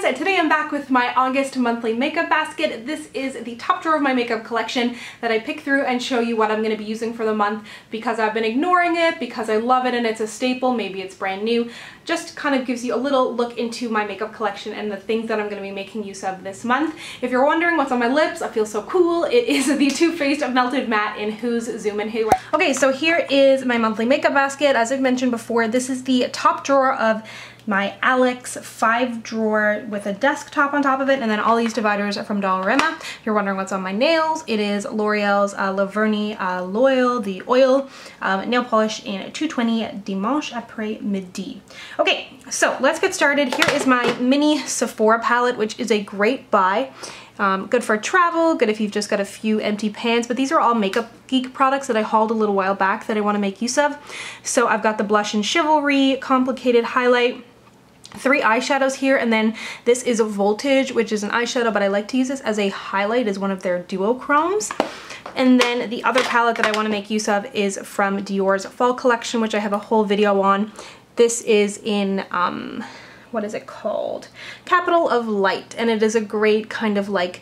friends, and today I'm back with my August monthly makeup basket. This is the top drawer of my makeup collection that I pick through and show you what I'm going to be using for the month because I've been ignoring it, because I love it and it's a staple, maybe it's brand new. Just kind of gives you a little look into my makeup collection and the things that I'm going to be making use of this month. If you're wondering what's on my lips, I feel so cool. It is the Too Faced Melted Matte in Who's Zoomin' Who. Okay, so here is my monthly makeup basket. As I've mentioned before, this is the top drawer of my Alex 5 drawer with a desktop on top of it, and then all these dividers are from Dollarama. If you're wondering what's on my nails, it is L'Oreal's La Vernis Loyal, the oil nail polish in 220 Dimanche Après Midi. Okay, so let's get started. Here is my mini Sephora palette, which is a great buy. Good for travel, good if you've just got a few empty pans, but these are all Makeup Geek products that I hauled a little while back that I want to make use of. So I've got the Blush and Chivalry Complicated Highlight, 3 eyeshadows here, and then this is a Voltage, which is an eyeshadow, but I like to use this as a highlight as one of their duochromes. And then the other palette that I want to make use of is from Dior's Fall Collection, which I have a whole video on. This is in, what is it called? Capital of Light, and it is a great kind of like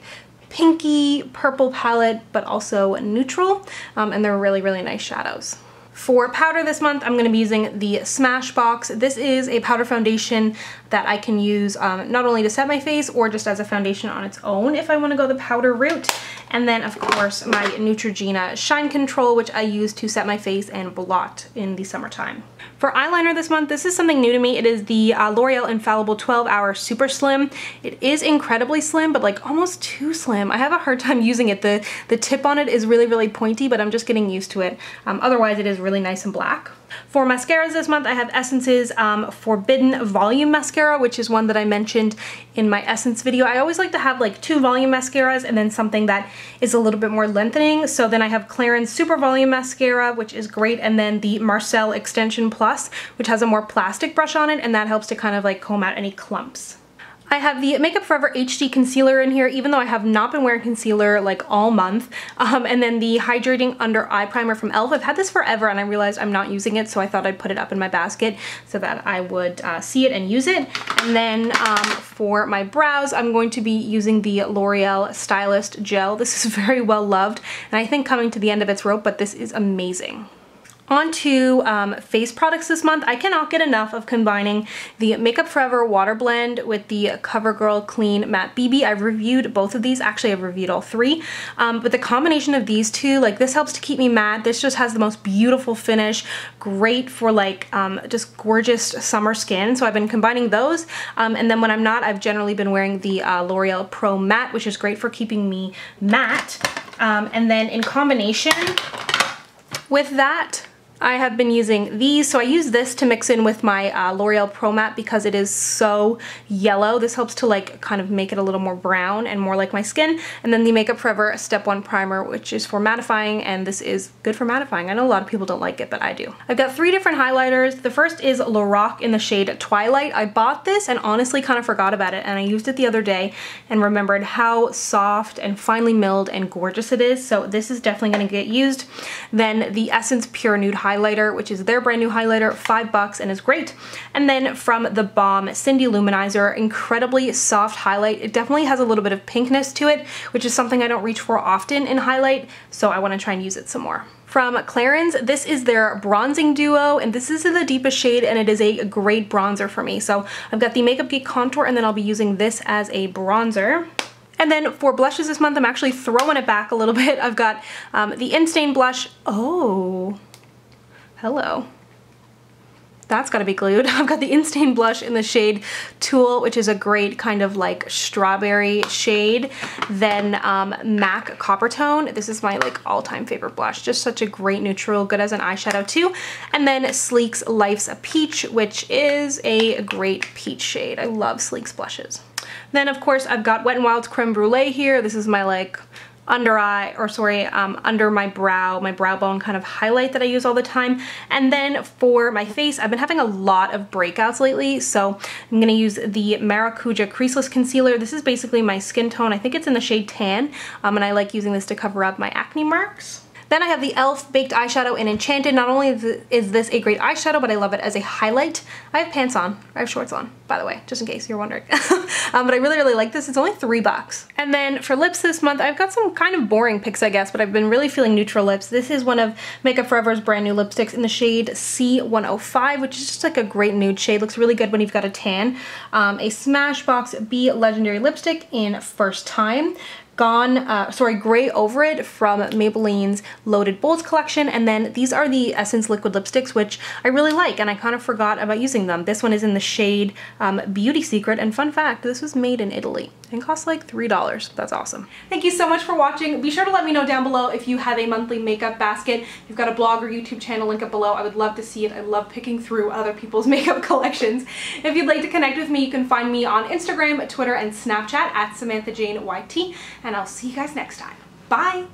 pinky purple palette, but also neutral, and they're really, really nice shadows. For powder this month, I'm going to be using the Smashbox. This is a powder foundation that I can use not only to set my face or just as a foundation on its own if I want to go the powder route. And then, of course, my Neutrogena Shine Control, which I use to set my face and blot in the summertime. For eyeliner this month, this is something new to me. It is the L'Oreal Infallible 12 Hour Super Slim. It is incredibly slim, but like almost too slim. I have a hard time using it. The tip on it is really, really pointy, but I'm just getting used to it. Otherwise, it is really nice and black. For mascaras this month, I have Essence's Forbidden Volume Mascara, which is one that I mentioned in my Essence video. I always like to have like 2 volume mascaras and then something that is a little bit more lengthening. So then I have Clarins Super Volume Mascara, which is great, and then the Marcel Extension Plus, which has a more plastic brush on it, and that helps to kind of like comb out any clumps. I have the Makeup Forever HD Concealer in here, even though I have not been wearing concealer like all month. And then the Hydrating Under Eye Primer from e.l.f. I've had this forever and I realized I'm not using it, so I thought I'd put it up in my basket so that I would see it and use it. And then for my brows, I'm going to be using the L'Oreal Stylist Gel. This is very well loved, and I think coming to the end of its rope, but this is amazing. On to face products this month. I cannot get enough of combining the Makeup Forever Water Blend with the CoverGirl Clean Matte BB. I've reviewed both of these. Actually, I've reviewed all 3. But the combination of these two, like this helps to keep me matte. This just has the most beautiful finish. Great for like just gorgeous summer skin. So I've been combining those. And then when I'm not, I've generally been wearing the L'Oreal Pro Matte, which is great for keeping me matte. And then in combination with that, I have been using these. So I use this to mix in with my L'Oreal Pro Matte because it is so yellow. This helps to like kind of make it a little more brown and more like my skin. And then the Makeup Forever Step 1 Primer, which is for mattifying, and this is good for mattifying. I know a lot of people don't like it, but I do. I've got 3 different highlighters. The first is Lorac in the shade Twilight. I bought this and honestly kind of forgot about it, and I used it the other day and remembered how soft and finely milled and gorgeous it is. So this is definitely going to get used. Then the Essence Pure Nude highlighter, which is their brand new highlighter, $5 and is great. And then from the Balm Cindy Luminizer, incredibly soft highlight. It definitely has a little bit of pinkness to it, which is something I don't reach for often in highlight, so I want to try and use it some more. From Clarins, this is their Bronzing Duo, and this is in the deepest shade, and it is a great bronzer for me. So I've got the Makeup Geek Contour, and then I'll be using this as a bronzer. And then for blushes this month, I'm actually throwing it back a little bit. I've got the Instain blush. Oh, hello. That's gotta be glued. I've got the Instain blush in the shade Tool, which is a great kind of like strawberry shade. Then MAC Copper Tone. This is my like all-time favorite blush. Just such a great neutral, good as an eyeshadow too. And then Sleek's Life's a Peach, which is a great peach shade. I love Sleek's blushes. Then of course I've got Wet n Wild's Creme Brulee here. This is my like under my brow bone kind of highlight that I use all the time. And then for my face, I've been having a lot of breakouts lately, so I'm gonna use the Maracuja Creaseless Concealer. This is basically my skin tone. I think it's in the shade Tan, and I like using this to cover up my acne marks. Then I have the e.l.f. Baked Eyeshadow in Enchanted. Not only is this a great eyeshadow, but I love it as a highlight. I have pants on. I have shorts on, by the way, just in case you're wondering. But I really like this. It's only $3. And then for lips this month, I've got some kind of boring picks, I guess, but I've been really feeling neutral lips. This is one of Makeup Forever's brand new lipsticks in the shade C105, which is just like a great nude shade. Looks really good when you've got a tan. A Smashbox B Legendary lipstick in First Time. Gray Over It from Maybelline's Loaded Bolds collection, and then these are the Essence liquid lipsticks, which I really like, and I kind of forgot about using them. This one is in the shade Beauty Secret, and fun fact, this was made in Italy and costs like $3. That's awesome. Thank you so much for watching. Be sure to let me know down below if you have a monthly makeup basket. If you've got a blog or YouTube channel, link up below. I would love to see it. I love picking through other people's makeup collections. If you'd like to connect with me, you can find me on Instagram, Twitter, and Snapchat at SamanthaJaneYT, and I'll see you guys next time. Bye!